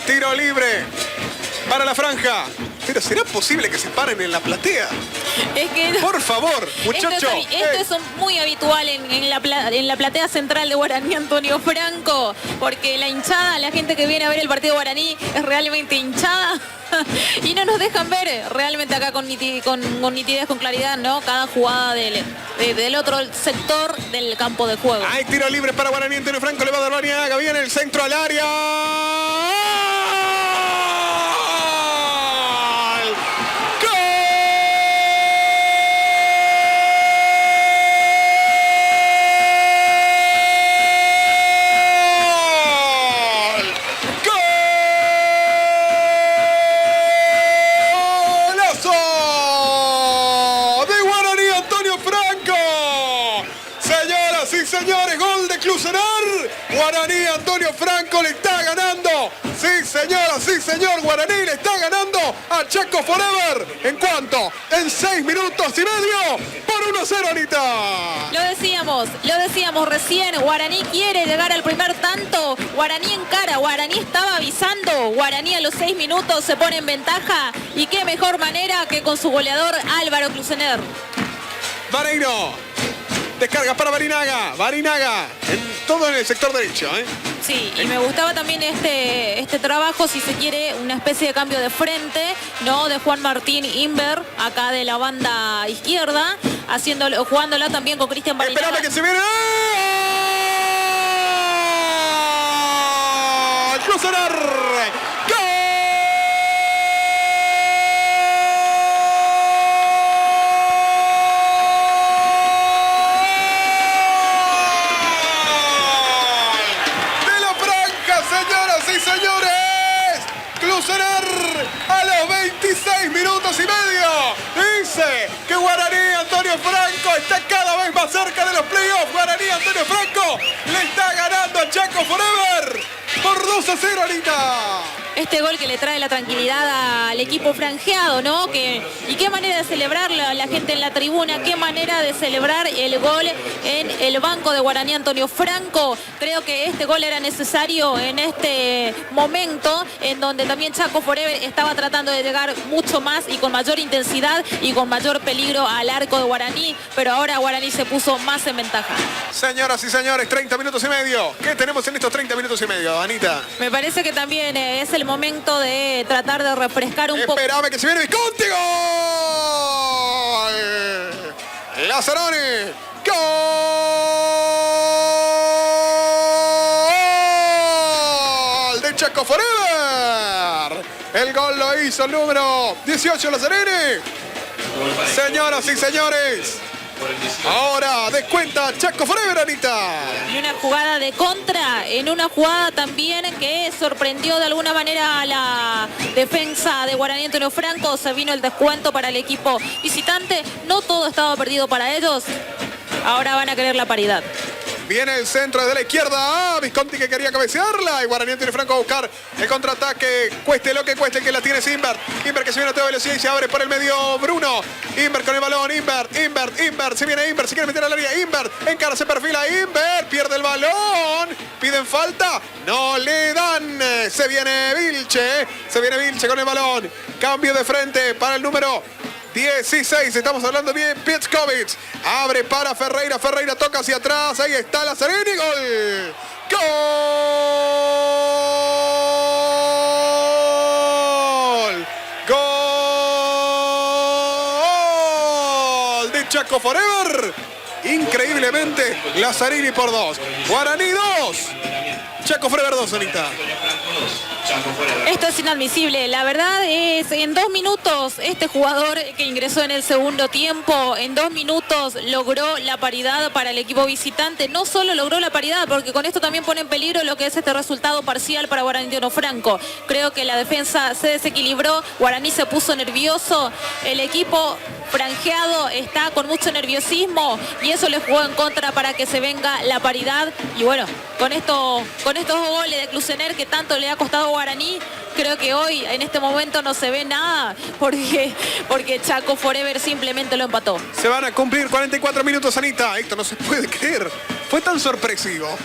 Tiro libre para la franja. Pero ¿será posible que se paren en la platea? Es que por favor, muchachos. Esto es muy habitual en la platea central de Guaraní Antonio Franco, porque la hinchada, la gente que viene a ver el partido Guaraní es realmente hinchada y no nos dejan ver realmente acá con nitidez, con claridad, ¿no? Cada jugada del otro sector del campo de juego. Hay tiro libre para Guaraní Antonio Franco, le va a dar Bariñaga, viene el centro al área. Señores, gol de Clusener. Guaraní Antonio Franco le está ganando. Sí, señora, sí, señor. Guaraní le está ganando a Chaco Forever. ¿En cuánto? En 6 minutos y medio. Por 1-0, Anita. Lo decíamos recién. Guaraní quiere llegar al primer tanto. Guaraní encara. Guaraní estaba avisando. Guaraní a los 6 minutos se pone en ventaja. Y qué mejor manera que con su goleador Álvaro Clusener. Vareiro. Descarga para Barinaga. Barinaga. Todo en el sector derecho, ¿eh? Sí, y me gustaba también este trabajo, si se quiere, una especie de cambio de frente, ¿no? De Juan Martín Inver, acá de la banda izquierda, jugándola también con Cristian Barinaga. Espérame que se viene. Clusener. Clusener a los 26 minutos y medio. Dice que Guaraní Antonio Franco está cada vez más cerca de los playoffs. Guaraní Antonio Franco le está ganando a Chaco Forever por 2-0, Anita. Este gol que le trae la tranquilidad al equipo franjeado, ¿no? Y qué manera de celebrar la gente en la tribuna, qué manera de celebrar el gol en el banco de Guaraní Antonio Franco. Creo que este gol era necesario en este momento en donde también Chaco Forever estaba tratando de llegar mucho más y con mayor intensidad y con mayor peligro al arco de Guaraní, pero ahora Guaraní se puso más en ventaja. Señoras y señores, 30 minutos y medio. ¿Qué tenemos en estos 30 minutos y medio, Anita? Me parece que también es el momento de tratar de refrescar un poco. Esperame que se viene Visconti. ¡Gol! Lazzaroni. ¡Gol! De Chaco Forever. El gol lo hizo el número 18, Lazzaroni. Señoras y señores. Ahora descuenta Chaco Forever, Anita. Y una jugada de contra, en una jugada también que sorprendió de alguna manera a la defensa de Guaraní Antonio Franco. Se vino el descuento para el equipo visitante. No todo estaba perdido para ellos. Ahora van a querer la paridad. Viene el centro de la izquierda. Visconti que quería cabecearla. Y Guaraní Antonio Franco a buscar el contraataque. Cueste lo que cueste, que la tiene Inver. Inver que se viene a toda velocidad y se abre por el medio Bruno. Inver con el balón. Inver. Se viene Inver. Se quiere meter al área. Inver. Encara, se perfila. Inver. Pierde el balón. Piden falta. No le dan. Se viene Vilche. Se viene Vilche con el balón. Cambio de frente para el número 16, estamos hablando bien. Pietkovic abre para Ferreira. Ferreira toca hacia atrás. Ahí está Lazzaroni. Gol. Gol de Chaco Forever. Increíblemente, Lazzaroni por 2. Guaraní 2. Chaco Forever 2, Anita. Esto es inadmisible. La verdad es, en 2 minutos, este jugador que ingresó en el segundo tiempo, en 2 minutos logró la paridad para el equipo visitante. No solo logró la paridad, porque con esto también pone en peligro lo que es este resultado parcial para Guaraní Antonio Franco. Creo que la defensa se desequilibró, Guaraní se puso nervioso, el equipo franjeado está con mucho nerviosismo y eso le jugó en contra para que se venga la paridad. Y bueno, con estos 2 goles de Clusener que tanto le ha costado a Guaraní, creo que hoy en este momento no se ve nada porque Chaco Forever simplemente lo empató. Se van a cumplir 44 minutos, Anita. Esto no se puede creer. Fue tan sorpresivo.